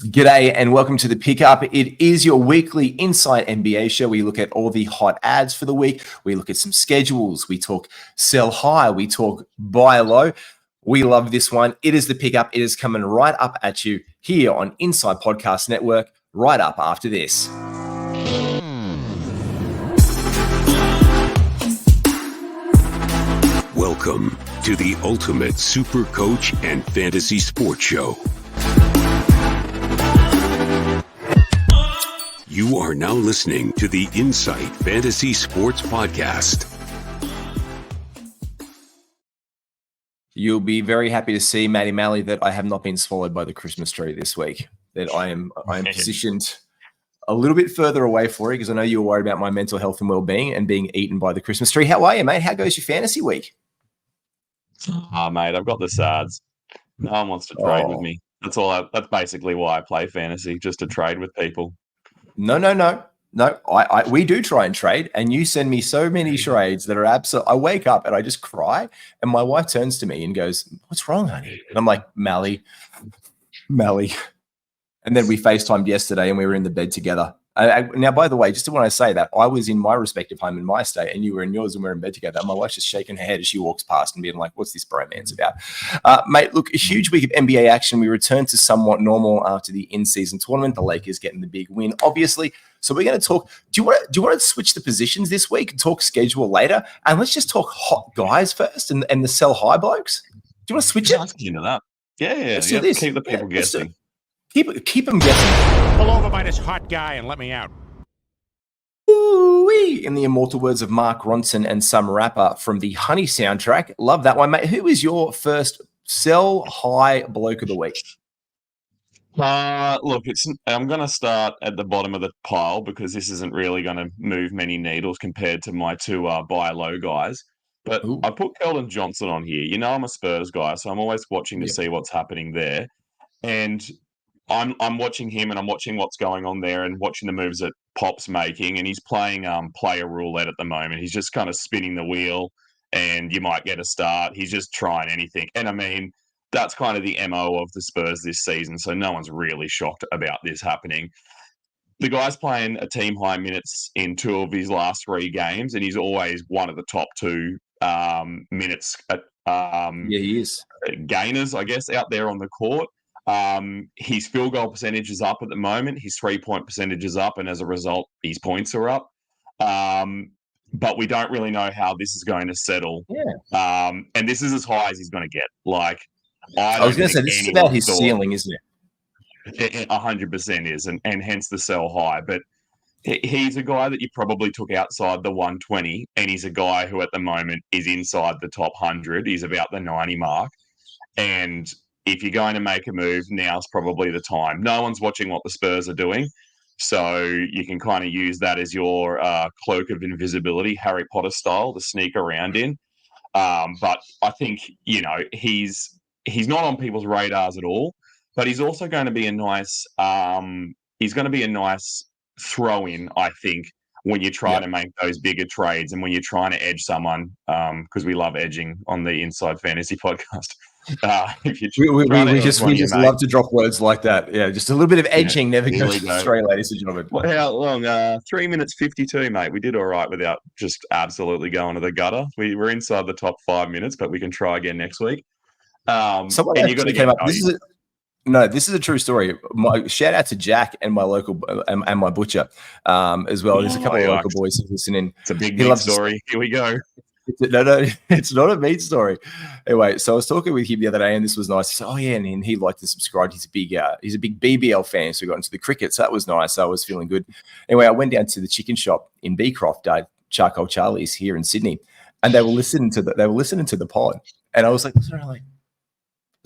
G'day and welcome to The Pickup. It is your weekly Inside NBA show. We look at all the hot ads for the week. We look at some schedules. We talk sell high. We talk buy low. We love this one. It is The Pickup. It is coming right up at you here on Inside Podcast Network right up after this. Welcome to the ultimate super coach and fantasy sports show. You are now listening to the Insight Fantasy Sports Podcast. You'll be very happy to see, Matty Malley, that I have not been swallowed by the Christmas tree this week. That I am positioned a little bit further away for it because I know you were worried about my mental health and well-being and being eaten by the Christmas tree. How are you, mate? How goes your fantasy week? Mate, I've got the SADs. No one wants to trade with me. That's that's basically why I play fantasy, just to trade with people. No. We do try and trade, and you send me so many trades that are absolute. I wake up and I just cry, and my wife turns to me and goes, "What's wrong, honey?" And I'm like, Malley. And then we FaceTimed yesterday, and we were in the bed together. Now, by the way, just when I say that, I was in my respective home in my state, and you were in yours, and we were in bed together. And my wife's just shaking her head as she walks past and being like, "What's this bromance about?" Mate, look, a huge week of NBA action. We returned to somewhat normal after the in-season tournament. The Lakers getting the big win, obviously. So we're going to talk. Do you want to switch the positions this week and talk schedule later? And let's just talk hot guys first and the sell high blokes. Do you want to switch it? Let's get into that. Yeah. Let's do this. Keep the people guessing. Keep them guessing. Pull over by this hot guy and let me out. Ooh-wee. In the immortal words of Mark Ronson and some rapper from the Honey soundtrack. Love that one, mate. Who is your first sell high bloke of the week? Look, I'm going to start at the bottom of the pile because this isn't really going to move many needles compared to my two buy low guys. But I put Keldon Johnson on here. You know I'm a Spurs guy, so I'm always watching to see what's happening there. And I'm watching him and I'm watching what's going on there and watching the moves that Pop's making. And he's playing player roulette at the moment. He's just kind of spinning the wheel and you might get a start. He's just trying anything. And I mean, that's kind of the MO of the Spurs this season. So no one's really shocked about this happening. The guy's playing a team high minutes in 2 of his last 3 games. And he's always one of the top 2 minutes He is. gainers, I guess, out there on the court. His field goal percentage is up at the moment. His 3-point percentage is up, and as a result, his points are up. But we don't really know how this is going to settle. Yeah. And this is as high as he's going to get. Like, I was going to say, this is about his ceiling, isn't it? 100% is, and hence the sell high. But he's a guy that you probably took outside the 120, and he's a guy who at the moment is inside the top 100. He's about the 90 mark. And if you're going to make a move, now's probably the time. No one's watching what the Spurs are doing, so you can kind of use that as your cloak of invisibility, Harry Potter style, to sneak around in. But I think, he's not on people's radars at all, but he's also going to be a nice throw-in, I think, when you try to make those bigger trades and when you're trying to edge someone, because we love edging on the Inside Fantasy podcast. We just love to drop words like that. Yeah, just a little bit of edging never goes astray, ladies and gentlemen. Well, how long? 3 minutes 52, mate. We did all right without just absolutely going to the gutter. We were inside the top 5 minutes, but we can try again next week. Someone actually came up. This is a true story. Shout out to Jack and my local and my butcher as well. There's a couple of local boys who listen in. It's a big meat story. Here we go. No, it's not a meat story. Anyway, so I was talking with him the other day, and this was nice. He said, "Oh yeah," and he liked and subscribed. He's a big BBL fan, so we got into the cricket. So that was nice. So I was feeling good. Anyway, I went down to the chicken shop in Beecroft, Charcoal Charlie's here in Sydney, and they were listening to the pod, and I was like, "Is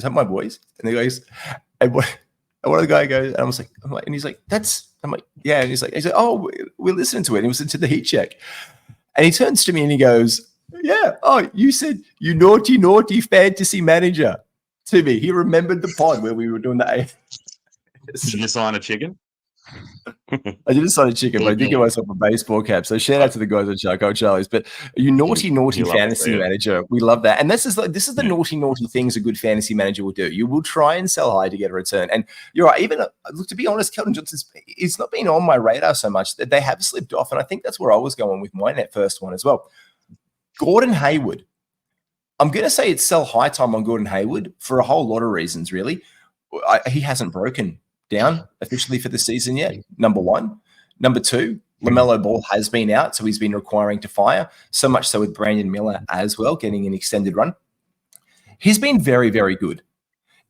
that my boys?" And they goes, and one of the guy goes, and I was like, and he's like, I'm like, yeah, and he's like, "Oh, we're listening to it." And he was into the heat check, and he turns to me and he goes, "Yeah, oh, you said you naughty fantasy manager to me." He remembered the pod where we were doing the Did you sign a chicken? I did decide a chicken, but I did get myself a baseball cap. So shout out to the guys at Charcoal Charlie's. But you naughty fantasy manager, we love that. And this is the naughty things a good fantasy manager will do. You will try and sell high to get a return. And you're right. Even look, to be honest, Keldon Johnson's it's not been on my radar so much that they have slipped off. And I think that's where I was going with my net first one as well. Gordon Hayward. I'm going to say it's sell high time on Gordon Hayward for a whole lot of reasons, really. He hasn't broken down officially for the season yet, number one. Number two, LaMelo Ball has been out, so he's been requiring to fire, so much so with Brandon Miller as well, getting an extended run. He's been very, very good.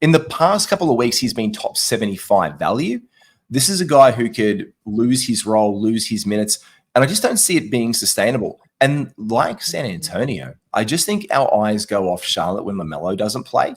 In the past couple of weeks, he's been top 75 value. This is a guy who could lose his role, lose his minutes, and I just don't see it being sustainable. And like San Antonio, I just think our eyes go off Charlotte when LaMelo doesn't play.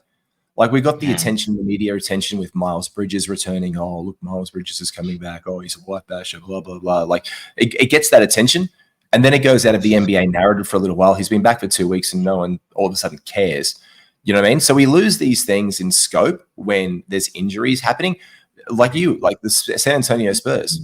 Like, we got the attention, the media attention with Miles Bridges returning. Oh, look, Miles Bridges is coming back. Oh, he's a white basher, blah, blah, blah. Like, it gets that attention. And then it goes out of the NBA narrative for a little while. He's been back for 2 weeks and no one all of a sudden cares. You know what I mean? So we lose these things in scope when there's injuries happening. Like the San Antonio Spurs.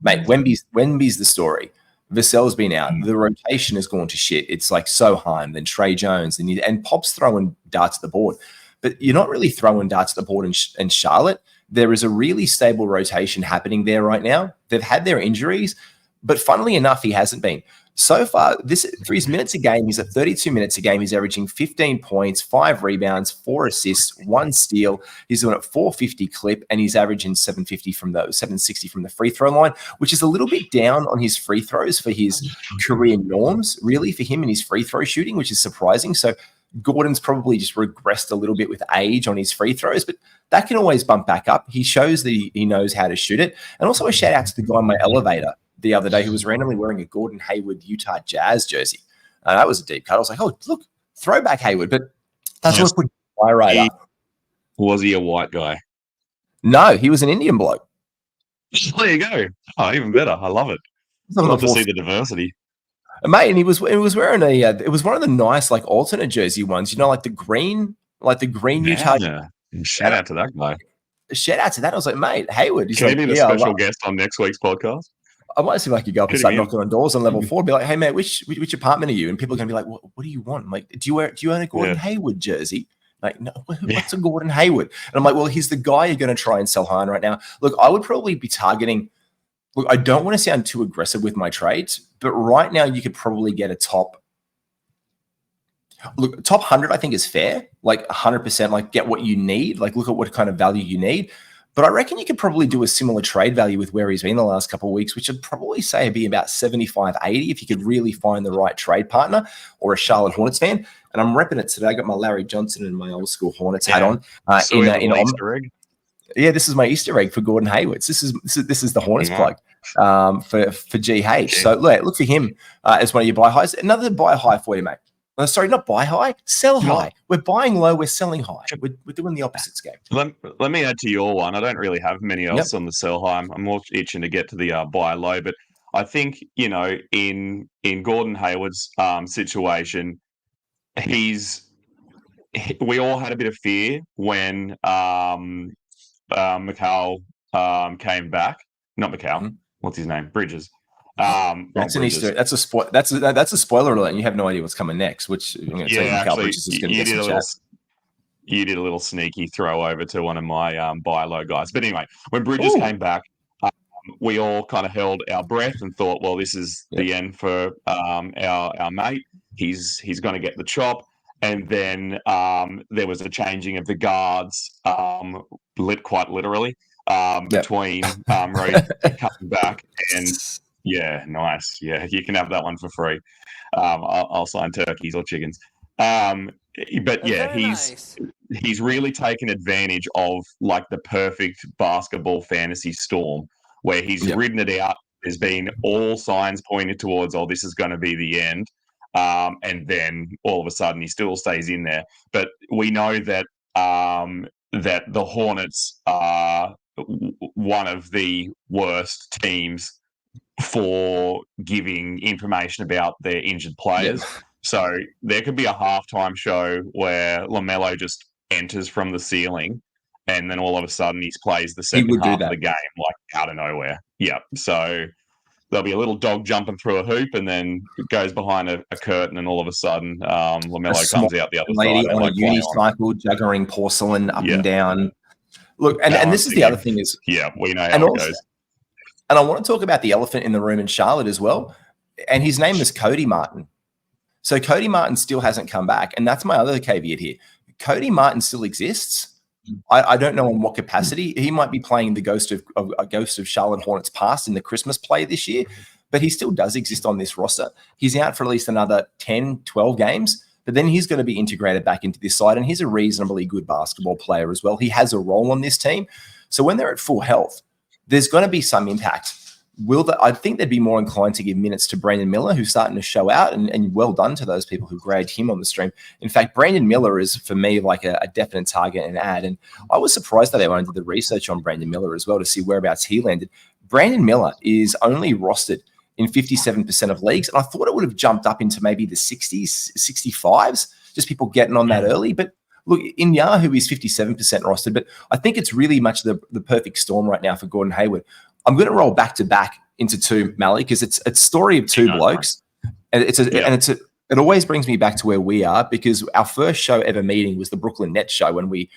Mate, Wemby's the story. Vassell's been out. The rotation has gone to shit. It's like Soheim, then Trey Jones, and Pop's throwing darts at the board. But you're not really throwing darts at the board in Charlotte. There is a really stable rotation happening there right now. They've had their injuries, but funnily enough, he hasn't been. So far, for his minutes a game, he's at 32 minutes a game. He's averaging 15 points, 5 rebounds, 4 assists, 1 steal. He's doing it 450 clip, and he's averaging 760 from the free throw line, which is a little bit down on his free throws for his career norms, really, for him and his free throw shooting, which is surprising. So Gordon's probably just regressed a little bit with age on his free throws, but that can always bump back up. He shows that he knows how to shoot it. And also a shout out to the guy in my elevator the other day who was randomly wearing a Gordon Hayward Utah Jazz jersey. That was a deep cut. I was like, oh, look, throwback Hayward. But that's what put my radar. Was he a white guy? No, he was an Indian bloke. There you go. Oh, even better. I love it. I love to see the diversity. Mate, and he was wearing it was one of the nice like alternate jersey ones, like the green Utah. Yeah. Shout out to that guy. Shout out to that. I was like, mate, Hayward. Can he be the special guest on next week's podcast? I might see if I could go up and start knocking on doors on level 4 and be like, hey mate, which apartment are you? And people are gonna be like, what do you want? I'm like, do you own a Gordon Hayward jersey? Like, no, what's a Gordon Hayward? And I'm like, well, he's the guy you're gonna try and sell high on right now. Look, I would probably be targeting. Look, I don't want to sound too aggressive with my trades, but right now you could probably get a top 100, I think is fair. Like 100%, like get what you need. Like look at what kind of value you need. But I reckon you could probably do a similar trade value with where he's been the last couple of weeks, which I'd probably say would be about 75, 80 if you could really find the right trade partner or a Charlotte Hornets fan. And I'm repping it today. I got my Larry Johnson and my old school Hornets hat on. In Easter egg. Yeah, this is my Easter egg for Gordon Hayward. This is the Hornets plug for GH. So look for him as one of your buy highs. Another buy high for you, mate. Sorry, not buy high, sell high. We're buying low, we're selling high. We're doing the opposites game. Let me add to your one. I don't really have many else on the sell high. I'm more itching to get to the buy low. But I think, in Gordon Hayward's situation, we all had a bit of fear when McCall came back. Not McCall. Mm-hmm. What's his name? Bridges. That's an Easter. That's a spoiler alert. And you have no idea what's coming next. Which I'm going to tell you, actually, Bridges is going to get some chat. You did a little sneaky throw over to one of my buy low guys. But anyway, when Bridges came back, we all kind of held our breath and thought, well, this is the end for our mate. He's going to get the chop. And then there was a changing of the guards, quite literally, between Rose coming back and nice. Yeah, you can have that one for free. I'll sign turkeys or chickens. But yeah, he's really taken advantage of like the perfect basketball fantasy storm where he's ridden it out. There's been all signs pointed towards, this is going to be the end. And then all of a sudden he still stays in there. But we know that that the Hornets are one of the worst teams for giving information about their injured players. Yeah. So there could be a halftime show where LaMelo just enters from the ceiling and then all of a sudden he plays the He second would do half of that. the game like out of nowhere. Yeah, so there'll be a little dog jumping through a hoop, and then it goes behind a curtain, and all of a sudden A Lamelo small comes out the other lady side and on a like play on. unicycle, juggling porcelain up Yeah. and down. Look, and this is Balancing the other him. thing is, Yeah, we know and how it also, goes. and I want to talk about the elephant in the room in Charlotte as well. And his name is Cody Martin. So Cody Martin still hasn't come back. And that's my other caveat here. Cody Martin still exists. I don't know in what capacity. He might be playing the Ghost of Charlotte Hornets past in the Christmas play this year, but he still does exist on this roster. He's out for at least another 10, 12 games, but then he's going to be integrated back into this side, and he's a reasonably good basketball player as well. He has a role on this team. So when they're at full health, there's going to be some impact. I think they'd be more inclined to give minutes to Brandon Miller, who's starting to show out, and well done to those people who grabbed him on the stream. In fact, Brandon Miller is, for me, like a definite target and ad. And I was surprised that they went and did the research on Brandon Miller as well to see whereabouts he landed. Brandon Miller is only rostered in 57% of leagues, and I thought it would have jumped up into maybe the 60s, 65s, just people getting on that early. But look, in Yahoo, he's 57% rostered, but I think it's really much the perfect storm right now for Gordon Hayward. I'm going to roll back to back into two, Malley, because it's a story of two blokes, and it always brings me back to where we are, because our first show ever meeting was the Brooklyn Nets show when we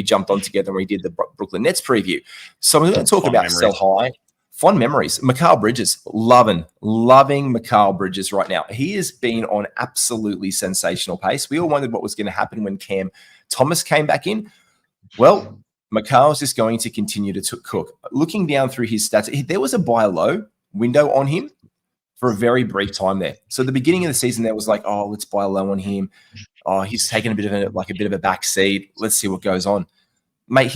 jumped on together and we did the Brooklyn Nets preview. So I'm going to talk about memories. Sell high. Fun memories. Mikal Bridges, loving Mikal Bridges right now. He has been on absolutely sensational pace. We all wondered what was going to happen when Cam Thomas came back in. Well, Mikal's just going to continue to cook. Looking down through his stats, there was a buy low window on him for a very brief time there. So at the beginning of the season, there was like, oh, let's buy low on him. Oh, he's taken a bit of a back seat. Let's see what goes on. Mate,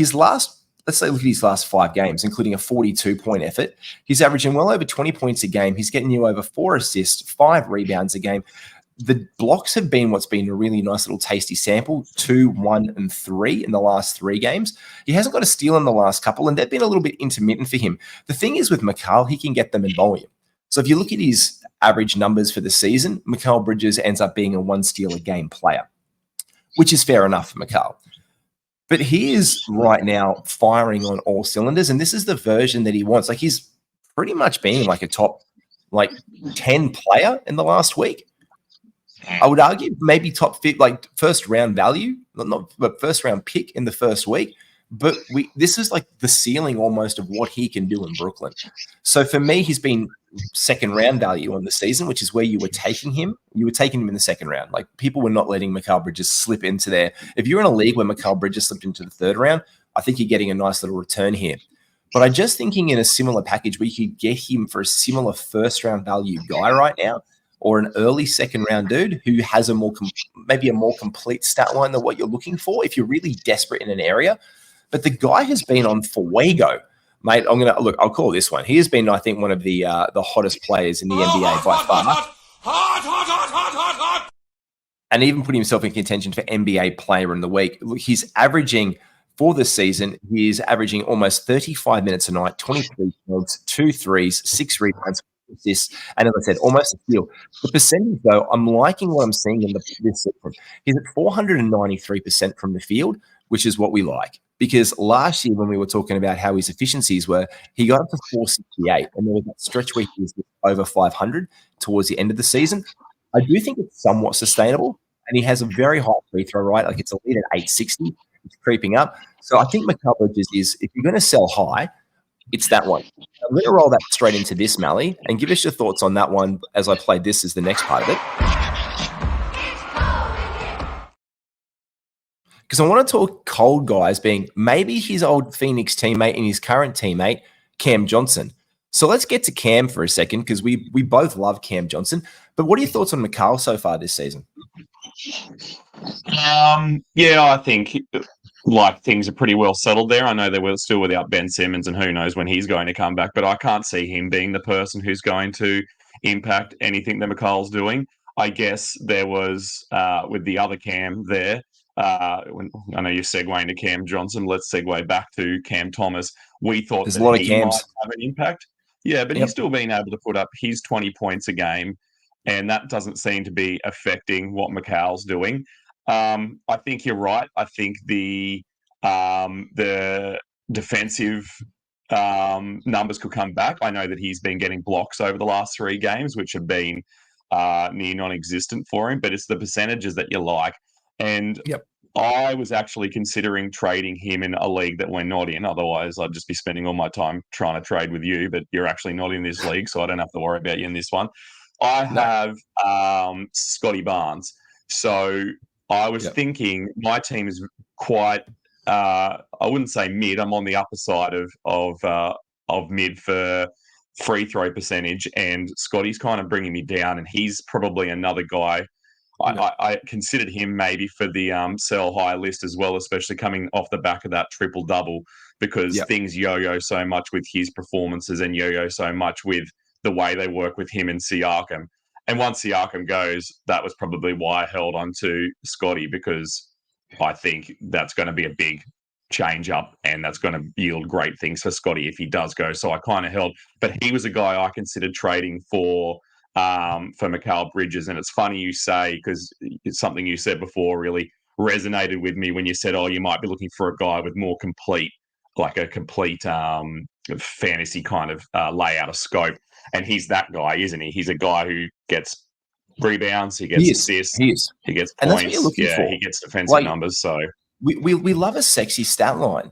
let's say look at his last 5 games, including a 42-point effort. He's averaging well over 20 points a game. He's getting you over 4 assists, 5 rebounds a game. The blocks have been what's been a really nice little tasty sample, 2, 1, and 3 in the last 3 games. He hasn't got a steal in the last couple, and they've been a little bit intermittent for him. The thing is with Mikal, he can get them in volume. So if you look at his average numbers for the season, Mikal Bridges ends up being a 1 steal a game player, which is fair enough for Mikal. But he is right now firing on all cylinders, and this is the version that he wants. Like, he's pretty much been like a top 10 player in the last week. I would argue maybe top 5, like first round value, but first round pick in the first week. But this is like the ceiling almost of what he can do in Brooklyn. So for me, he's been second round value on the season, which is where you were taking him. You were taking him in the second round. Like, people were not letting Mikal Bridges slip into there. If you're in a league where Mikal Bridges slipped into the third round, I think you're getting a nice little return here. But I'm just thinking in a similar package where you could get him for a similar first round value guy right now, or an early second round dude who has maybe a more complete stat line than what you're looking for if you're really desperate in an area. But the guy has been on fuego, mate. I'll call this one. He has been, I think, one of the hottest players in the NBA by far. Hot. And even put himself in contention for NBA player in the week. Look, he's averaging, for this season, he's averaging almost 35 minutes a night, 23 points, 2 threes, 6 rebounds, assists, and as I said, almost a steal. The percentage, though, I'm liking what I'm seeing in this season. He's at 493% from the field, which is what we like. Because last year, when we were talking about how his efficiencies were, he got up to 468, and there was that stretch where he was over 500 towards the end of the season. I do think it's somewhat sustainable, and he has a very high free throw rate. Like, it's a lead at 860. It's creeping up. So I think Mikal Bridges is, if you're going to sell high, it's that one. I'm going to roll that straight into this, Malley, and give us your thoughts on that one as I play this as the next part of it. Because I want to talk cold guys being maybe his old Phoenix teammate and his current teammate, Cam Johnson. So let's get to Cam for a second, because we both love Cam Johnson. But what are your thoughts on Mikal so far this season? Yeah, I think things are pretty well settled there. I know they were still without Ben Simmons, and who knows when he's going to come back, but I can't see him being the person who's going to impact anything that Mikal's doing. I guess there was, with the other Cam there, I know you're segueing to Cam Johnson. Let's segue back to Cam Thomas. We thought there's that a lot of he Cams might have an impact. Yeah, but he's still been able to put up his 20 points a game, and that doesn't seem to be affecting what Mikal's doing. I think you're right. I think the the defensive numbers could come back. I know that he's been getting blocks over the last 3 games, which have been near non-existent for him, but it's the percentages that you like. And I was actually considering trading him in a league that we're not in. Otherwise, I'd just be spending all my time trying to trade with you, but you're actually not in this league, so I don't have to worry about you in this one. I have Scotty Barnes. So I was thinking my team is quite I wouldn't say mid. I'm on the upper side of mid for free throw percentage, and Scotty's kind of bringing me down, and he's probably another guy. I considered him maybe for the sell high list as well, especially coming off the back of that triple double, because things yo-yo so much with his performances and yo-yo so much with the way they work with him and Siakam. And once Siakam goes, that was probably why I held on to Scotty, because I think that's going to be a big change up, and that's going to yield great things for Scotty if he does go. So I kind of held, but he was a guy I considered trading for Mikal Bridges. And it's funny you say, because it's something you said before really resonated with me when you said, oh, you might be looking for a guy with more complete, like a complete fantasy kind of layout of scope. And he's that guy, isn't he? He's a guy who gets rebounds, he gets assists, he gets points, and that's what you're looking for. He gets defensive numbers. So we love a sexy stat line.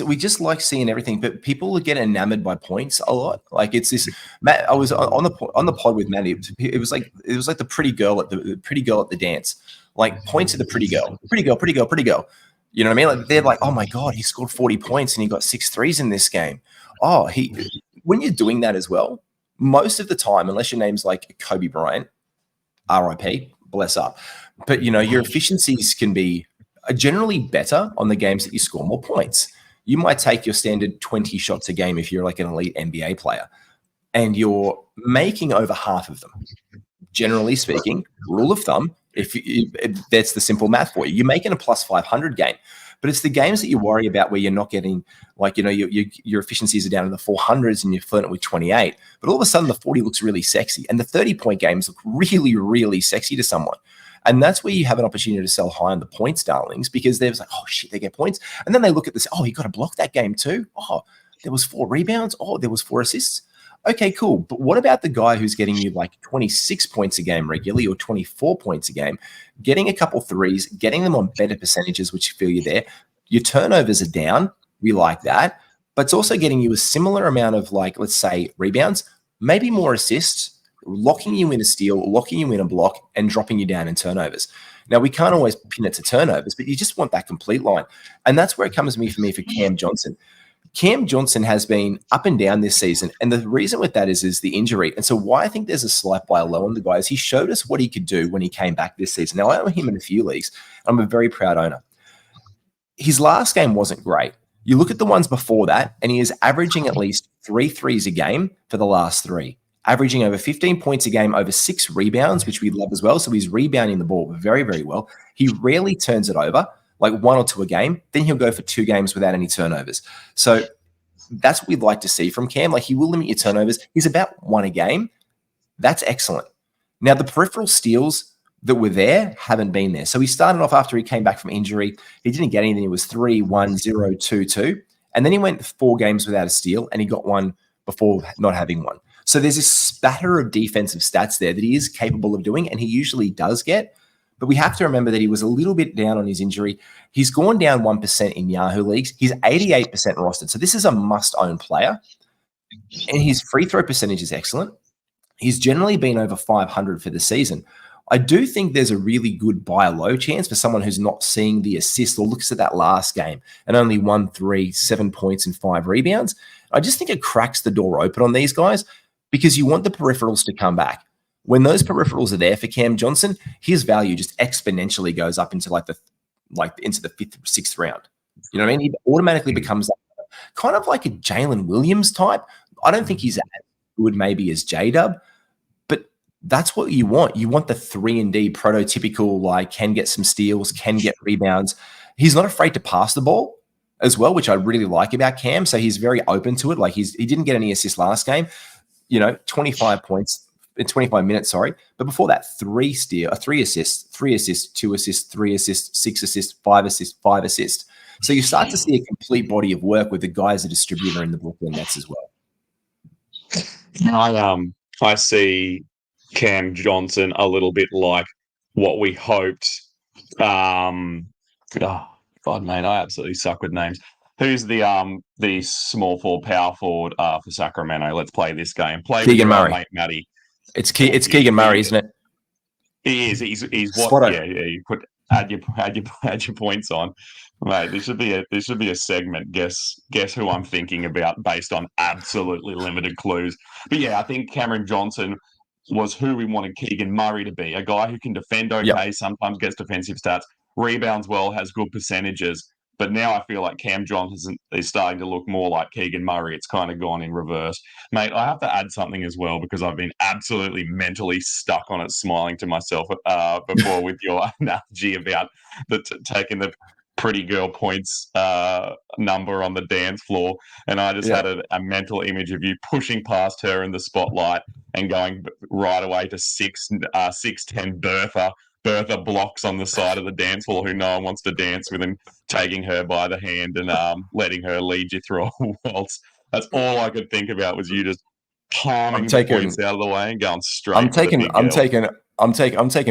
We just like seeing everything, but people get enamored by points a lot. Like it's this. Matt, I was on the pod with Matty. It was like the pretty girl at the dance. Like points are the pretty girl. You know what I mean? Like they're like, oh my god, he scored 40 points and he got 6 threes in this game. Oh, when you're doing that as well, most of the time, unless your name's like Kobe Bryant, RIP, bless up. But your efficiencies can be generally better on the games that you score more points. You might take your standard 20 shots a game if you're like an elite NBA player, and you're making over half of them. Generally speaking, rule of thumb, if that's the simple math for you, you're making a plus 500 game. But it's the games that you worry about where you're not getting, like, your efficiencies are down in the 400s and you're flirting with 28. But all of a sudden, the 40 looks really sexy. And the 30-point games look really, really sexy to someone. And that's where you have an opportunity to sell high on the points, darlings, because they're like, oh, shit, they get points. And then they look at this, oh, you got to block that game too. Oh, there was 4 rebounds. Oh, there was 4 assists. Okay, cool. But what about the guy who's getting you like 26 points a game regularly or 24 points a game, getting a couple threes, getting them on better percentages, which feel you there. Your turnovers are down. We like that. But it's also getting you a similar amount of, like, let's say, rebounds, maybe more assists, locking you in a steal, locking you in a block, and dropping you down in turnovers. Now, we can't always pin it to turnovers, but you just want that complete line. And that's where it comes to me for Cam Johnson. Cam Johnson has been up and down this season, and the reason with that is the injury. And so why I think there's a slight buy low on the guy is he showed us what he could do when he came back this season. Now, I own him in a few leagues. I'm a very proud owner. His last game wasn't great. You look at the ones before that, and he is averaging at least 3 threes a game for the last 3, averaging over 15 points a game, over 6 rebounds, which we love as well. So he's rebounding the ball very, very well. He rarely turns it over, like 1 or 2 a game. Then he'll go for 2 games without any turnovers. So that's what we'd like to see from Cam. Like, he will limit your turnovers. He's about 1 a game. That's excellent. Now, the peripheral steals that were there haven't been there. So he started off after he came back from injury. He didn't get anything. It was 3, 1, 0, 2, 2. And then he went 4 games without a steal, and he got 1 before not having 1. So there's this spatter of defensive stats there that he is capable of doing, and he usually does get. But we have to remember that he was a little bit down on his injury. He's gone down 1% in Yahoo leagues. He's 88% rostered. So this is a must-own player. And his free throw percentage is excellent. He's generally been over 500 for the season. I do think there's a really good buy low chance for someone who's not seeing the assist or looks at that last game and only 1 3, 7 points and 5 rebounds. I just think it cracks the door open on these guys because you want the peripherals to come back. When those peripherals are there for Cam Johnson, his value just exponentially goes up into into the 5th or 6th round. You know what I mean? He automatically becomes kind of like a Jalen Williams type. I don't think he's as good maybe as J-Dub, but that's what you want. You want the 3-and-D prototypical, like, can get some steals, can get rebounds. He's not afraid to pass the ball as well, which I really like about Cam. So he's very open to it. Like, he didn't get any assists last game. 25 points in 25 minutes, but before that, 3 assists, 2 assists, 3 assists, 6 assists, 5 assists, 5 assists. So you start to see a complete body of work with the guy as a distributor in the Brooklyn Nets as well. I see Cam Johnson a little bit like what we hoped. God, mate, I absolutely suck with names. Who's the small forward, power forward for Sacramento? Let's play this game. Play Keegan with your Murray. mate Matty. It's Keegan Murray, isn't it? He is. He's what? Spot on. Yeah. You put add your points on, mate. This should be a segment. Guess who I'm thinking about based on absolutely limited clues. But yeah, I think Cameron Johnson was who we wanted Keegan Murray to be, a guy who can defend okay, sometimes gets defensive stats, rebounds well, has good percentages. But now I feel like Cam Johnson is starting to look more like Keegan Murray. It's kind of gone in reverse. Mate, I have to add something as well because I've been absolutely mentally stuck on it, smiling to myself before with your analogy about taking the pretty girl points number on the dance floor. And I just had a mental image of you pushing past her in the spotlight and going right away to 6'10" Bertha blocks on the side of the dance floor who no one wants to dance with, and taking her by the hand and letting her lead you through a waltz. That's all I could think about was you just palming the points out of the way and going straight. I'm taking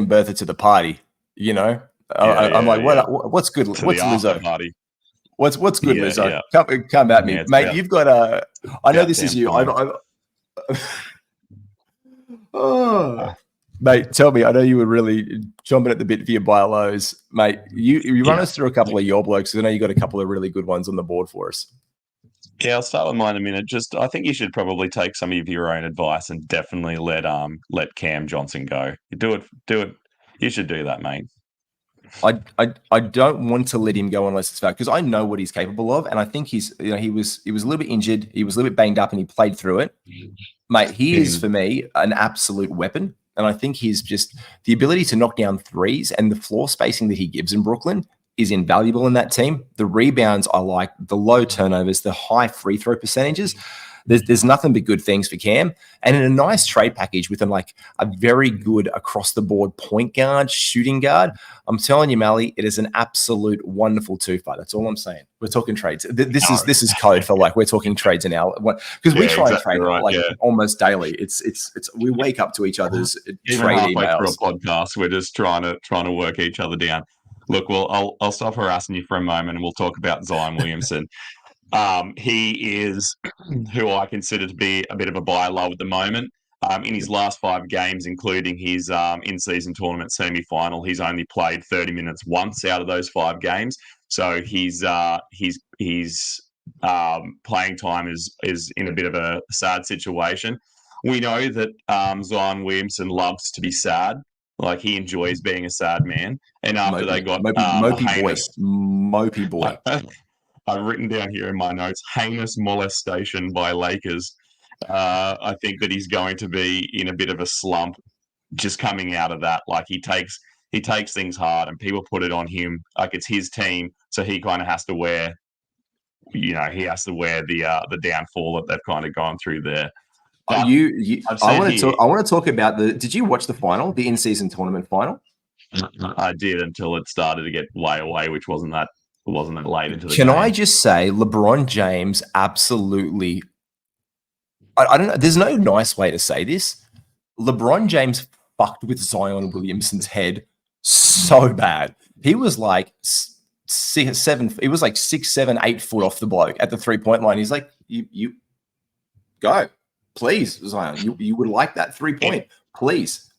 Bertha to the party. You know, I'm like, what's good? What's Lizzo? Party. What's good, Lizzo? Yeah. Come at me, mate. You've got a. I know this is you. Mate, tell me. I know you were really chomping at the bit for your buy lows, mate. You run us through a couple of your blokes. I know you got a couple of really good ones on the board for us. Yeah, I'll start with mine in a minute. I think you should probably take some of your own advice and definitely let Cam Johnson go. Do it. You should do that, mate. I don't want to let him go unless it's fact, because I know what he's capable of, and I think he was a little bit injured, he was a little bit banged up, and he played through it. Mate, he is for me an absolute weapon, and I think he's just the ability to knock down threes and the floor spacing that he gives in Brooklyn is invaluable in that team. The rebounds I like, the low turnovers, the high free throw percentages. There's nothing but good things for Cam, and in a nice trade package with a very good across the board point guard, shooting guard. I'm telling you, Malley, it is an absolute wonderful two-fight. That's all I'm saying. We're talking trades. This is code for we're talking trades in our because we try and trade almost daily. It's we wake up to each other's trade emails. Through a podcast, we're just trying to work each other down. Look, well, I'll stop harassing you for a moment, and we'll talk about Zion Williamson. He is who I consider to be a bit of a buy low at the moment. In his last 5 games, including his in-season tournament semi-final, he's only played 30 minutes once out of those 5 games. So his playing time is in a bit of a sad situation. We know that Zion Williamson loves to be sad. Like, he enjoys being a sad man. And after they got mopey boy. I've written down here in my notes, heinous molestation by Lakers. I think that he's going to be in a bit of a slump just coming out of that. Like, he takes things hard, and people put it on him. Like, it's his team, so he kind of has to wear, the downfall that they've kind of gone through there. I want to talk about did you watch the final, the in-season tournament final? I did, until it started to get way away, which wasn't that late into the game. Can I just say LeBron James absolutely I don't know, there's no nice way to say this. LeBron James fucked with Zion Williamson's head so bad. He was like 6, 7, 8 foot off the bloke at the 3-point line. He's like, you go, please, Zion. You would like that 3-point, please.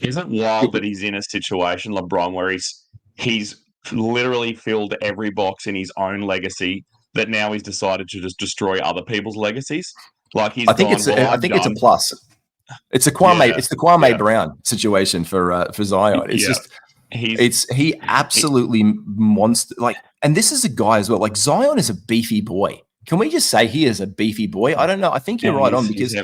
Isn't it wild that he's in a situation, LeBron, where he's literally filled every box in his own legacy, that now he's decided to just destroy other people's legacies? Like, I think it's a plus. It's a Kwame Brown situation for Zion. It's he absolutely monster. Like, and this is a guy as well. Like, Zion is a beefy boy. Can we just say he is a beefy boy? I don't know. I think you're right on, because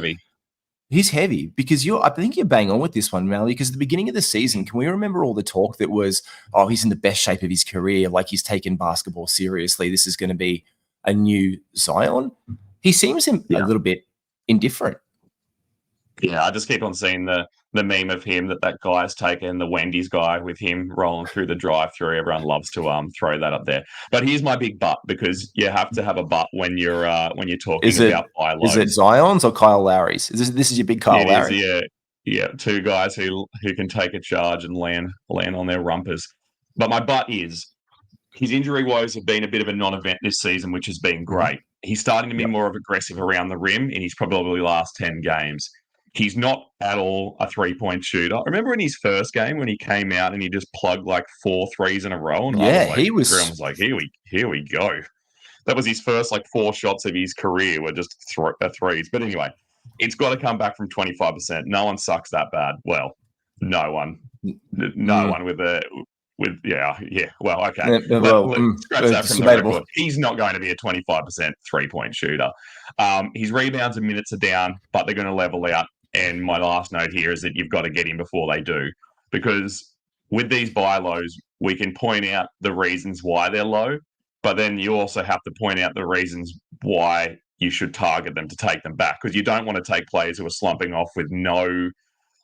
he's heavy. Because I think you're bang on with this one, Malley, because at the beginning of the season, can we remember all the talk that was, oh, he's in the best shape of his career, like he's taken basketball seriously, this is going to be a new Zion? He seems a little bit indifferent. Yeah, I just keep on seeing the the meme of him that guy's taken, the Wendy's guy with him rolling through the drive-through. Everyone loves to throw that up there. But here's my big but, because you have to have a but when you're talking about buy lows. Is it Zion's or Kyle Lowry's? This is your big Kyle Lowry? It is, yeah. Two guys who can take a charge and land on their rumpers. But my but is his injury woes have been a bit of a non-event this season, which has been great. He's starting to be more of aggressive around the rim in his probably last 10 games. He's not at all a three-point shooter. I remember in his first game when he came out and he just plugged like 4 threes in a row. And everyone was like, here we go. That was his first like 4 shots of his career were just threes. But anyway, it's got to come back from 25%. No one sucks that bad. Well, no one. No one with yeah. Well, okay. Scratch that from the record. He's not going to be a 25% three-point shooter. His rebounds and minutes are down, but they're going to level out. And my last note here is that you've got to get him before they do, because with these buy lows, we can point out the reasons why they're low, but then you also have to point out the reasons why you should target them to take them back, because you don't want to take players who are slumping off with no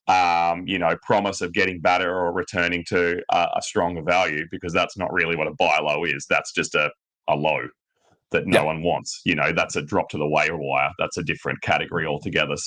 promise of getting better or returning to a stronger value, because that's not really what a buy low is. That's just a low that no one wants. That's a drop to the waiver wire. That's a different category altogether.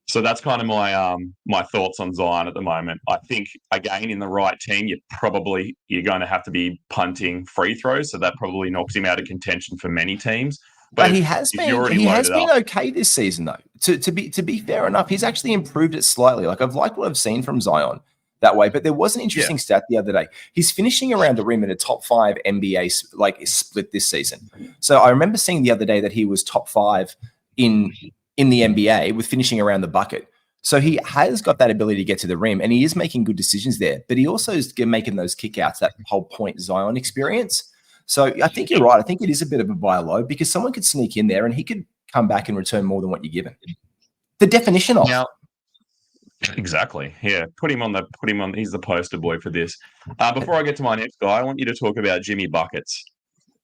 So that's kind of my thoughts on Zion at the moment. I think, again, in the right team, you're going to have to be punting free throws, so that probably knocks him out of contention for many teams. But he has been okay this season, though. To be fair enough, he's actually improved it slightly. Like, I've liked what I've seen from Zion that way. But there was an interesting stat the other day. He's finishing around the rim in a top 5 NBA split this season. So I remember seeing the other day that he was top 5 in the NBA with finishing around the bucket. So he has got that ability to get to the rim, and he is making good decisions there. But he also is making those kickouts, that whole point Zion experience. So I think you're right. I think it is a bit of a buy low, because someone could sneak in there and he could come back and return more than what you're given. The definition of exactly. Yeah. Put him on. He's the poster boy for this. Before I get to my next guy, I want you to talk about Jimmy Buckets.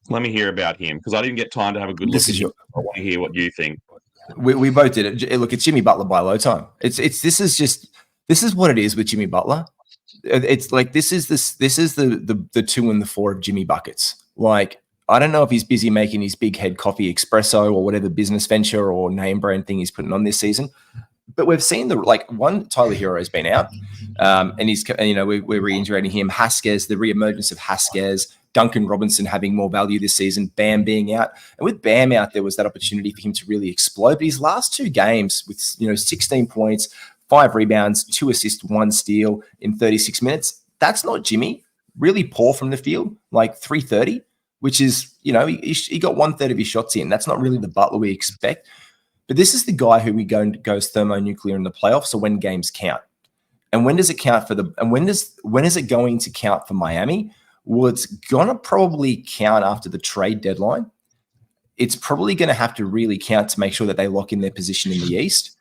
Let me hear about him, because I didn't get time to have a good look at him. I want to hear what you think. We both did it. Look, it's Jimmy Butler buy low time. This is what it is with Jimmy Butler. It's like this is the 2 and the 4 of Jimmy Buckets. Like, I don't know if he's busy making his big head coffee espresso or whatever business venture or name brand thing he's putting on this season, but we've seen Tyler Hero has been out, and we're reiterating him. Haskes, the reemergence of Haskes, Duncan Robinson having more value this season, Bam being out, and with Bam out, there was that opportunity for him to really explode. But his last 2 games with 16 points, 5 rebounds, 2 assists, 1 steal in 36 minutes. That's not Jimmy. Really poor from the field, like 330, which is, he got 1/3 of his shots in. That's not really the Butler we expect. But this is the guy who goes thermonuclear in the playoffs, so when games count. And when does it count when is it going to count for Miami? Well, it's going to probably count after the trade deadline. It's probably going to have to really count to make sure that they lock in their position in the East.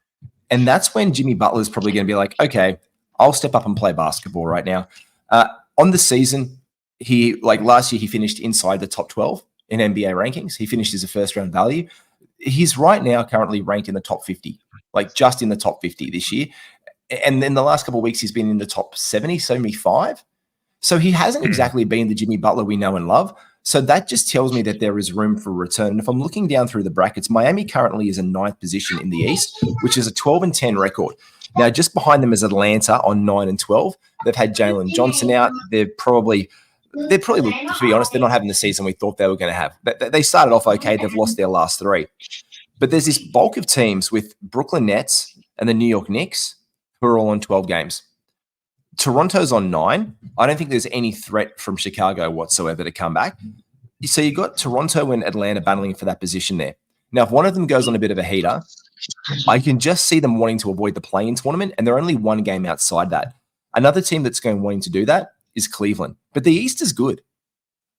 And that's when Jimmy Butler is probably going to be like, okay, I'll step up and play basketball right now. On the season, last year, he finished inside the top 12 in NBA rankings. He finished as a first-round value. He's right now currently ranked in the top 50, like just in the top 50 this year. And then the last couple of weeks, he's been in the top 70, 75. So he hasn't exactly been the Jimmy Butler we know and love. So that just tells me that there is room for return. And if I'm looking down through the brackets, Miami currently is in 9th position in the East, which is a 12-10 record. Now, just behind them is Atlanta on 9-12. They've had Jalen Johnson out. They're probably, to be honest, they're not having the season we thought they were going to have. They started off okay. They've lost their last 3. But there's this bulk of teams with Brooklyn Nets and the New York Knicks who are all on 12 games. Toronto's on 9. I don't think there's any threat from Chicago whatsoever to come back. So you got Toronto and Atlanta battling for that position there. Now, if one of them goes on a bit of a heater, I can just see them wanting to avoid the play-in tournament, and they're only 1 game outside that. Another team that's wanting to do that is Cleveland. But the East is good.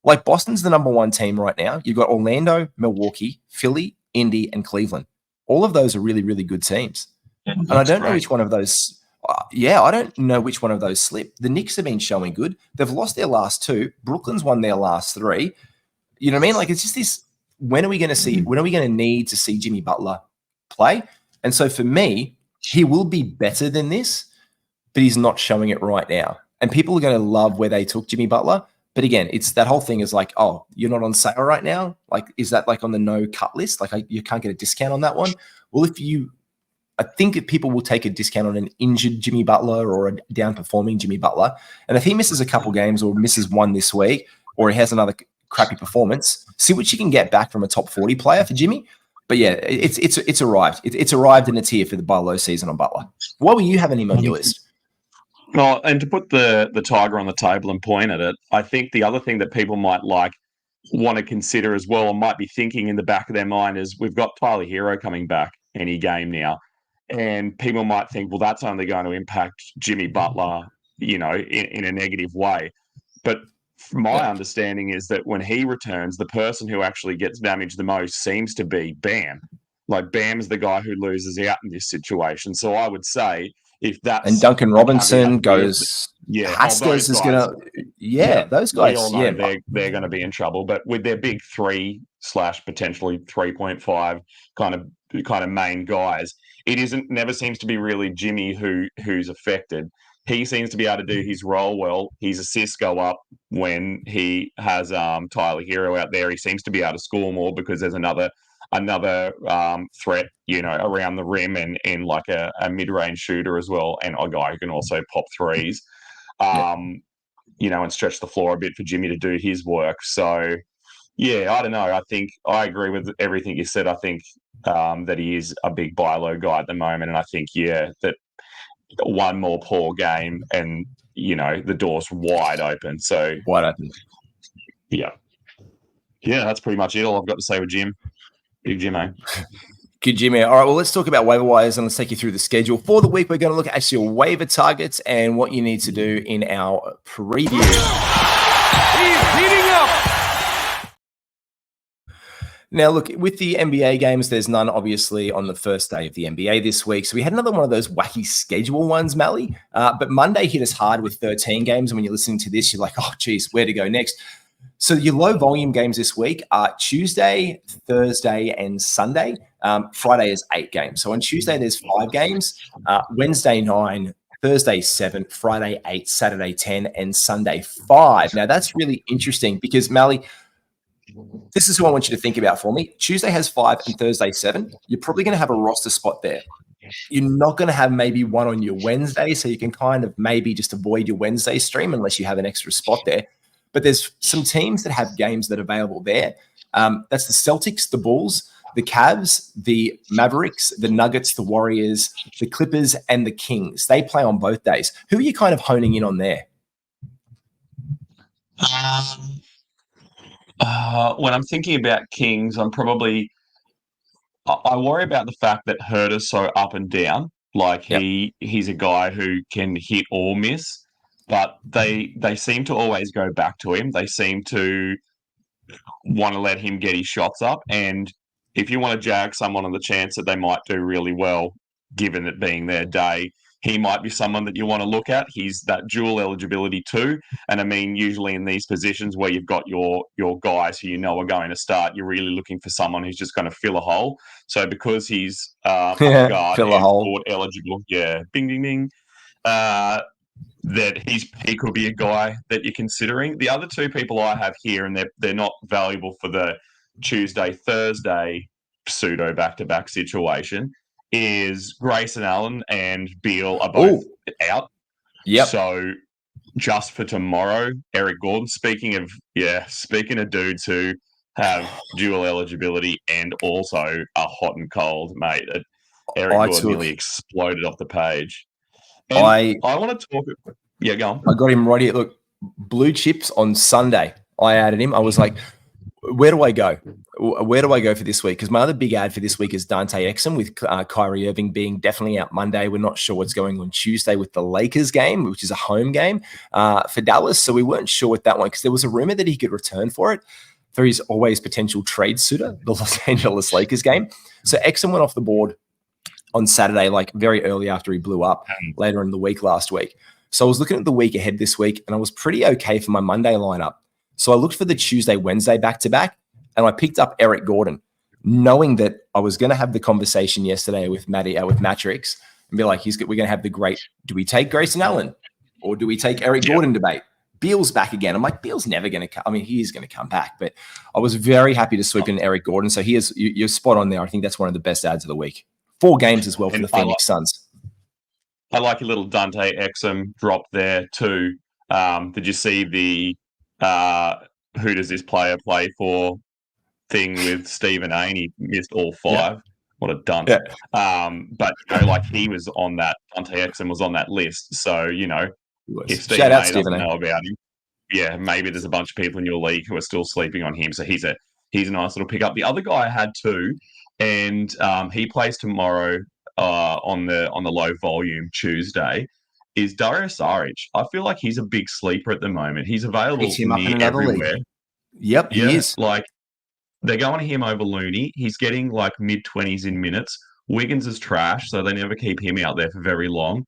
Like, Boston's the number 1 team right now. You've got Orlando, Milwaukee, Philly, Indy, and Cleveland. All of those are really, really good teams. And I don't know which one of those... I don't know which one of those slipped. The Knicks have been showing good. They've lost their last 2. Brooklyn's won their last 3. You know what I mean? Like, it's just this... When are we going to need to see Jimmy Butler play? And so for me, he will be better than this, but he's not showing it right now. And people are going to love where they took Jimmy Butler. But again, it's that whole thing is like, oh, you're not on sale right now? Like, is that like on the no cut list? Like, you can't get a discount on that one? Well, I think that people will take a discount on an injured Jimmy Butler or a down-performing Jimmy Butler. And if he misses a couple games or misses one this week, or he has another crappy performance, see what you can get back from a top 40 player for Jimmy. But yeah, it's arrived. It's arrived and it's here for the buy low season on Butler. Why were you having him on your list? Well, and to put the tiger on the table and point at it, I think the other thing that people might want to consider as well, and might be thinking in the back of their mind, is we've got Tyler Hero coming back any game now. And people might think, well, that's only going to impact Jimmy Butler, in a negative way. But my understanding is that when he returns, the person who actually gets damaged the most seems to be Bam. Like, Bam's the guy who loses out in this situation. So I would say if that's... And Duncan Robinson goes... Haskins is going to... those guys... We all know they're going to be in trouble. But with their big 3/potentially 3.5 kind of main guys, it never seems to be really Jimmy who's affected. He seems to be able to do his role well. His assists go up when he has Tyler Hero out there. He seems to be able to score more because there's another threat, around the rim and like a mid-range shooter as well, and a guy who can also pop threes, and stretch the floor a bit for Jimmy to do his work. So, yeah, I don't know. I think I agree with everything you said. I think that he is a big buy low guy at the moment, and I think that one more poor game and the door's wide open. So wide open. Yeah, that's pretty much it. All I've got to say with Jim. Big Jimmy. Good Jimmy. All right, well, let's talk about waiver wires and let's take you through the schedule for the week. We're going to look at actually your waiver targets and what you need to do in our preview. He's heating up. Now, look, with the NBA games, there's none, obviously, on the first day of the NBA this week. So we had another one of those wacky schedule ones, Malley. But Monday hit us hard with 13 games. And when you're listening to this, you're like, oh, geez, where to go next? So your low volume games this week are Tuesday, Thursday, and Sunday. Friday is 8 games. So on Tuesday, there's 5 games. Wednesday, 9. Thursday, 7. Friday, 8. Saturday, 10. And Sunday, 5. Now, that's really interesting because, Malley, this is who I want you to think about for me. Tuesday has 5 and Thursday 7. You're probably going to have a roster spot there. You're not going to have maybe one on your Wednesday, so you can kind of maybe just avoid your Wednesday stream unless you have an extra spot there. But there's some teams that have games that are available there. That's the Celtics, the Bulls, the Cavs, the Mavericks, the Nuggets, the Warriors, the Clippers, and the Kings. They play on both days. Who are you kind of honing in on there? When I'm thinking about Kings, I worry about the fact that Herter's so up and down. Like he's a guy who can hit or miss, but they seem to always go back to him. They seem to want to let him get his shots up. And if you want to jag someone on the chance that they might do really well, given it being their day, he might be someone that you want to look at. He's that dual eligibility too. And I mean, usually in these positions where you've got your guys who are going to start, you're really looking for someone who's just going to fill a hole. So because he's guard fill a hole, eligible, bing, bing, bing, that he could be a guy that you're considering. The other two people I have here, and they're not valuable for the Tuesday, Thursday pseudo back-to-back situation, is Grayson Allen and Beal are both out. Yep. So just for tomorrow, Eric Gordon. Speaking of dudes who have dual eligibility and also are hot and cold, mate. Eric Gordon nearly exploded off the page. And I want to talk. Yeah, go on. I got him right here. Look, blue chips on Sunday. I added him. I was like, where do I go? Where do I go for this week? Because my other big ad for this week is Dante Exum, with Kyrie Irving being definitely out Monday. We're not sure what's going on Tuesday with the Lakers game, which is a home game for Dallas. So we weren't sure with that one because there was a rumor that he could return for it for his always potential trade suitor, the Los Angeles Lakers game. So Exum went off the board on Saturday, like very early after he blew up later in the week last week. So I was looking at the week ahead this week and I was pretty okay for my Monday lineup. So I looked for the Tuesday, Wednesday back-to-back, and I picked up Eric Gordon, knowing that I was going to have the conversation yesterday with Matty, with Matrix, and be like, we're going to have the great, do we take Grayson Allen or do we take Eric Gordon debate? Beal's back again. I'm like, Beal's never going to come. I mean, he is going to come back, but I was very happy to sweep in Eric Gordon. So you're spot on there. I think that's one of the best ads of the week. 4 games as well for the Phoenix Suns. I like a little Dante Exum drop there too. Did you see the who does this player play for thing with Stephen A? And he missed all 5. Yeah. What a dunce. Yeah. But like he was on that, Dante Exum was on that list. So, if Stephen A doesn't know about him, yeah, maybe there's a bunch of people in your league who are still sleeping on him. So he's a nice little pickup. The other guy I had too, and he plays tomorrow on the low volume Tuesday, is Dario Saric. I feel like he's a big sleeper at the moment. He's available near everywhere. League. Yep, he is. Like they're going to him over Looney. He's getting like mid-20s in minutes. Wiggins is trash, so they never keep him out there for very long.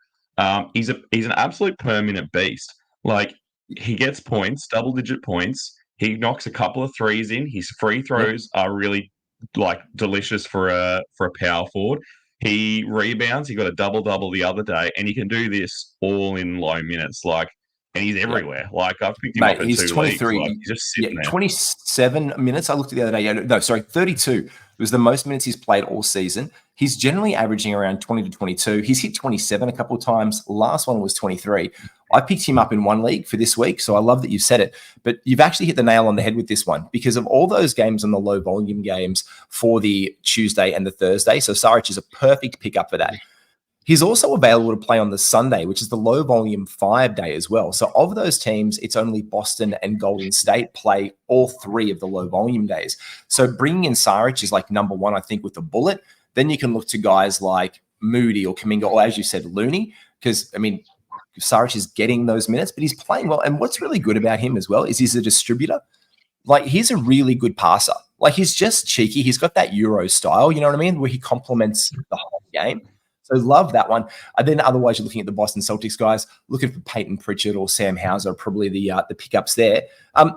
He's an absolute per-minute beast. Like he gets points, double-digit points. He knocks a couple of threes in. His free throws are really like delicious for a power forward. He rebounds. He got a double-double the other day, and he can do this all in low minutes. Like, and he's everywhere. Like I've picked him up in 2 23. Like, he's just sitting there. 27 minutes. I looked at the other day. 32. It was the most minutes he's played all season. He's generally averaging around 20 to 22. He's hit 27 a couple of times. Last one was 23. I picked him up in one league for this week, so I love that you've said it. But you've actually hit the nail on the head with this one because of all those games on the low volume games for the Tuesday and the Thursday. So Saric is a perfect pickup for that. He's also available to play on the Sunday, which is the low volume 5 day as well. So of those teams, it's only Boston and Golden State play all 3 of the low volume days. So bringing in Saric is like number 1, I think, with the bullet. Then you can look to guys like Moody or Kuminga, or as you said, Looney, because, I mean, Saric is getting those minutes, but he's playing well. And what's really good about him as well is he's a distributor. Like, he's a really good passer. Like, he's just cheeky. He's got that Euro style, you know what I mean, where he complements the whole game. So love that one. And then otherwise, you're looking at the Boston Celtics guys, looking for Peyton Pritchard or Sam Hauser, probably the pickups there. You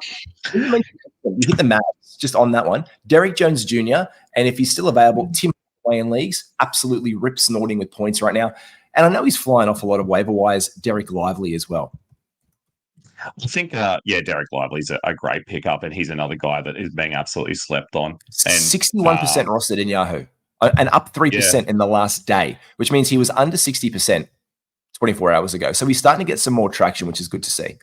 hit the maps just on that one. Derrick Jones Jr., and if he's still available, Tim Hardaway in leagues, absolutely rip snorting with points right now. And I know he's flying off a lot of waiver wires. Derek Lively as well. I think, Derek Lively's a great pickup, and he's another guy that is being absolutely slept on. And 61% rostered in Yahoo. And up 3% in the last day, which means he was under 60% 24 hours ago. So he's starting to get some more traction, which is good to see.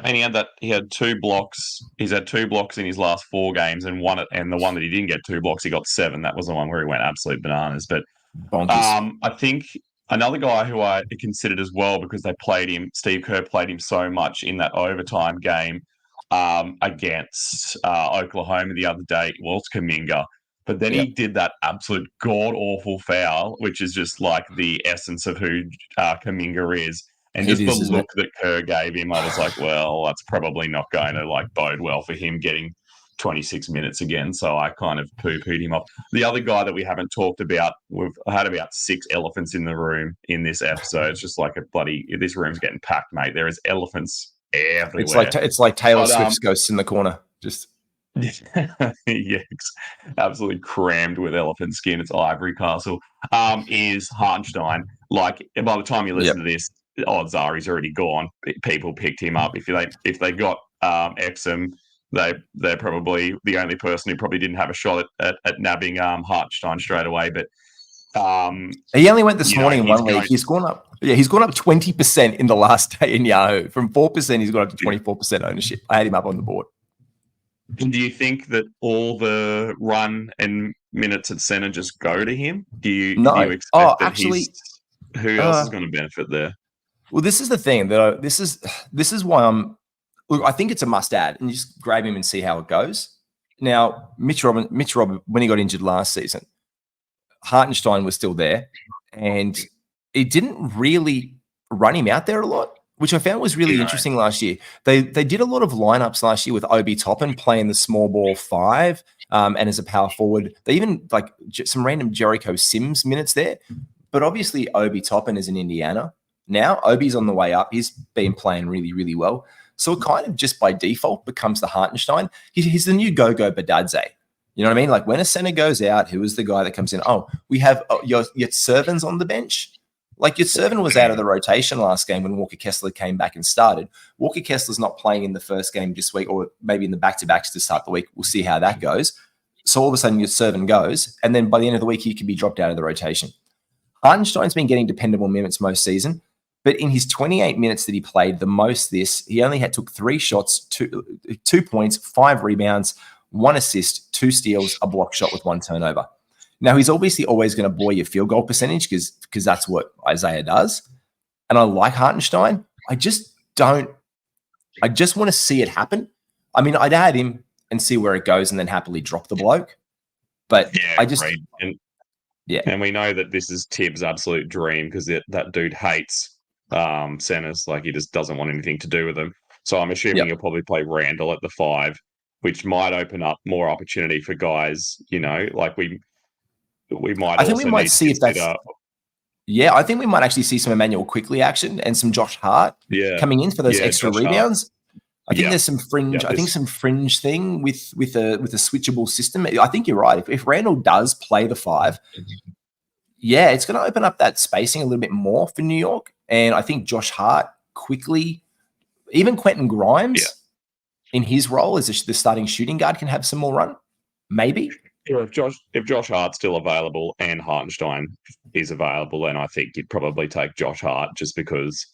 And he had 2 blocks. He's had 2 blocks in his last 4 games, and the one that he didn't get 2 blocks, he got 7. That was the one where he went absolute bananas. But I think another guy who I considered as well, because they played him, Steve Kerr played him so much in that overtime game against Oklahoma the other day, was Kuminga. But then he did that absolute god-awful foul, which is just like the essence of who Kuminga is. And just the look that Kerr gave him, I was like, well, that's probably not going to like bode well for him getting 26 minutes again. So I kind of poo-pooed him off. The other guy that we haven't talked about, we've had about 6 elephants in the room in this episode. It's just like this room's getting packed, mate. There is elephants everywhere. It's like Taylor Swift's ghosts in the corner. Just... yes, absolutely crammed with elephant skin. It's Ivory Castle. Is Hartenstein. Like, by the time you listen to this, odds are he's already gone. People picked him up. If they got Exum, they're probably the only person who probably didn't have a shot at nabbing Hartenstein straight away. But he only went this morning in one league. He's gone up. Yeah, he's gone up 20% in the last day in Yahoo. From 4%, he's gone up to 24% ownership. I had him up on the board. And do you think that all the run and minutes at center just go to him? Do you expect that who else is going to benefit there? Well, this is the thing that this is why look, I think it's a must add, and you just grab him and see how it goes. Now, Mitch Robin, when he got injured last season, Hartenstein was still there, and it didn't really run him out there a lot, which I found was really interesting last year. They did a lot of lineups last year with Obi Toppin playing the small ball 5 and as a power forward. They even like some random Jericho Sims minutes there. But obviously Obi Toppin is in Indiana. Now Obi's on the way up. He's been playing really, really well. So it kind of just by default becomes the Hartenstein. He's the new Gogo Badadze. You know what I mean? Like when a center goes out, who is the guy that comes in? Oh, we have your Servan's on the bench. Like your Servan was out of the rotation last game when Walker Kessler came back and started. Walker Kessler's not playing in the first game this week, or maybe in the back-to-backs to start the week. We'll see how that goes. So all of a sudden your Servan goes, and then by the end of the week, he can be dropped out of the rotation. Hartenstein's been getting dependable minutes most season, but in his 28 minutes that he played, the most he only took 3 shots, 2 points, 5 rebounds, 1 assist, 2 steals, a block shot with 1 turnover. Now, he's obviously always going to buoy your field goal percentage because that's what Isaiah does. And I like Hartenstein. I just want to see it happen. I mean, I'd add him and see where it goes and then happily drop the bloke. But And we know that this is Tibbs' absolute dream because that dude hates centers. Like he just doesn't want anything to do with them. So I'm assuming he'll probably play Randall at the 5, which might open up more opportunity for guys, like we might. I think we might see if that's. Yeah, I think we might actually see some Emmanuel Quickly action and some Josh Hart coming in for those extra Josh rebounds. Hart. I think there's some fringe. I think some fringe thing with a switchable system. I think you're right. If Randall does play the 5, it's going to open up that spacing a little bit more for New York. And I think Josh Hart, Quickly, even Quentin Grimes in his role as the starting shooting guard can have some more run. Maybe. Yeah, if Josh Hart's still available and Hartenstein is available, then I think you'd probably take Josh Hart just because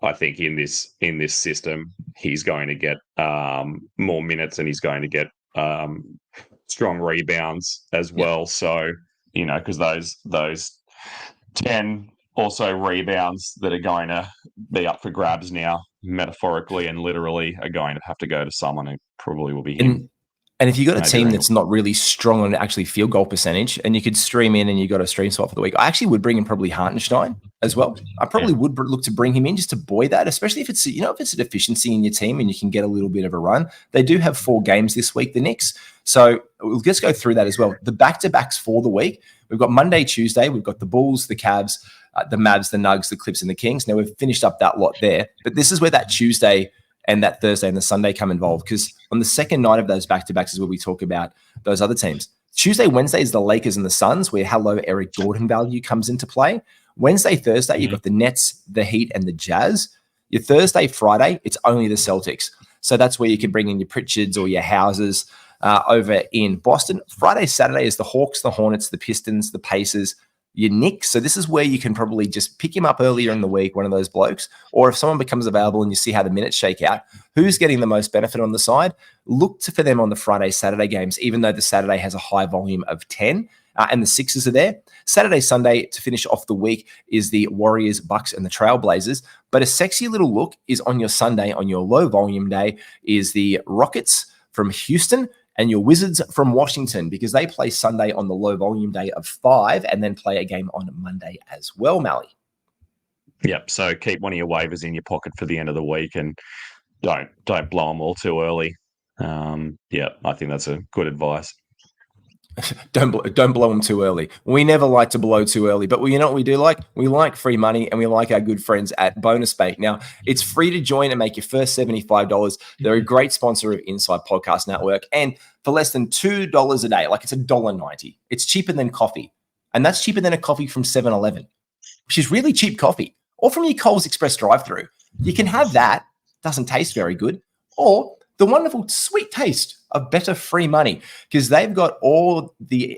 I think in this system he's going to get more minutes and he's going to get strong rebounds as well. So because those 10 or so rebounds that are going to be up for grabs now, metaphorically and literally, are going to have to go to someone who probably will be him. And if you got a team that's not really strong on actually field goal percentage, and you could stream in and you got a stream swap for the week, I actually would bring in probably Hartenstein as well. I probably would look to bring him in just to buoy that, especially if it's if it's a deficiency in your team and you can get a little bit of a run. They do have 4 games this week, the Knicks. So we'll just go through that as well. The back-to-backs for the week, we've got Monday, Tuesday, we've got the Bulls, the Cavs, the Mavs, the Nugs, the Clips, and the Kings. Now we've finished up that lot there, but this is where that Tuesday and that Thursday and the Sunday come involved, because on the second night of those back-to-backs is where we talk about those other teams. Tuesday, Wednesday is the Lakers and the Suns, where hello Eric Gordon value comes into play. Wednesday, Thursday, you've got the Nets, the Heat, and the Jazz. Your Thursday, Friday, it's only the Celtics. So that's where you can bring in your Pritchards or your Houses over in Boston. Friday, Saturday is the Hawks, the Hornets, the Pistons, the Pacers, your Knicks. So this is where you can probably just pick him up earlier in the week, one of those blokes, or if someone becomes available and you see how the minutes shake out, who's getting the most benefit on the side, look for them on the Friday, Saturday games, even though the Saturday has a high volume of 10 and the Sixers are there. Saturday, Sunday to finish off the week is the Warriors, Bucks, and the Trailblazers. But a sexy little look is on your Sunday, on your low volume day, is the Rockets from Houston and your Wizards from Washington, because they play Sunday on the low volume day of 5 and then play a game on Monday as well, Malley. Yep. So keep one of your waivers in your pocket for the end of the week and don't blow them all too early. I think that's a good advice. Don't blow them too early. We never like to blow too early, but you know what we do like? We like free money, and we like our good friends at Bonus Bank. Now, it's free to join and make your first $75. They're a great sponsor of Inside Podcast Network, and for less than $2 a day, like it's $1.90. It's cheaper than coffee, and that's cheaper than a coffee from 7-Eleven, which is really cheap coffee, or from your Coles Express drive-thru. You can have that. Doesn't taste very good, or the wonderful sweet taste of better free money, because they've got all the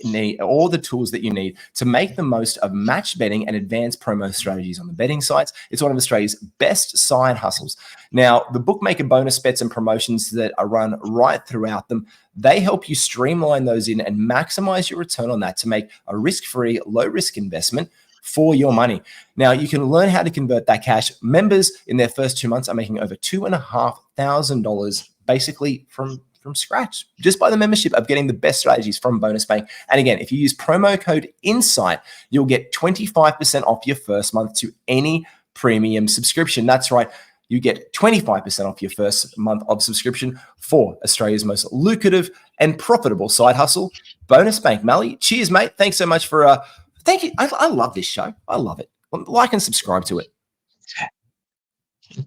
tools that you need to make the most of match betting and advanced promo strategies on the betting sites. It's one of Australia's best side hustles. Now, the bookmaker bonus bets and promotions that are run right throughout them, they help you streamline those in and maximize your return on that to make a risk-free, low-risk investment for your money. Now, you can learn how to convert that cash. Members in their first 2 months are making over $2,500 basically from scratch, just by the membership of getting the best strategies from Bonus Bank. And again, if you use promo code INSIGHT, you'll get 25% off your first month to any premium subscription. That's right. You get 25% off your first month of subscription for Australia's most lucrative and profitable side hustle, Bonus Bank. Malley, cheers, mate. Thanks so much for thank you. I love this show. I love it. Like and subscribe to it.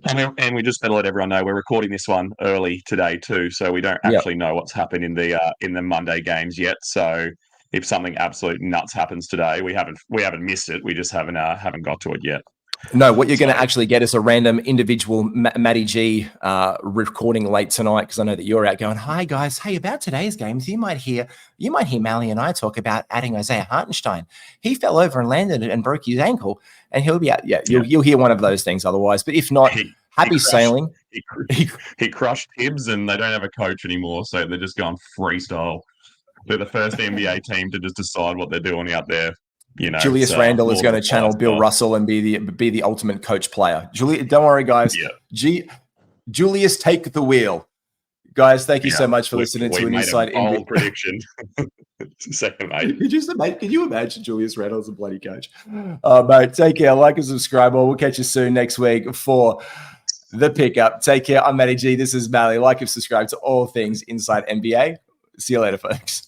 And we just better let everyone know we're recording this one early today too, so we don't actually know what's happened in the Monday games yet. So if something absolute nuts happens today, we haven't missed it. We just haven't got to it yet. No, what you're going to actually get is a random individual Matty G recording late tonight, because I know that you're out going, "Hi guys, hey, about today's games, you might hear Malley and I talk about adding Isaiah Hartenstein. He fell over and landed and broke his ankle, and he'll be out." Yeah, you'll hear one of those things otherwise. But if not, happy sailing. He crushed Tibbs, and they don't have a coach anymore, so they're just going freestyle. They're the first NBA team to just decide what they're doing out there. You know, Julius Randle is going to channel Bill Russell and be the ultimate coach player. Don't worry, guys. Yeah. Julius, take the wheel. Guys, thank you so much for listening to an Inside NBA prediction. Second, mate. Can you imagine Julius Randle as a bloody coach? Mate, take care. Like and subscribe. We'll catch you soon next week for the pickup. Take care. I'm Matty G. This is Malley. Like and subscribe to all things Inside NBA. See you later, folks.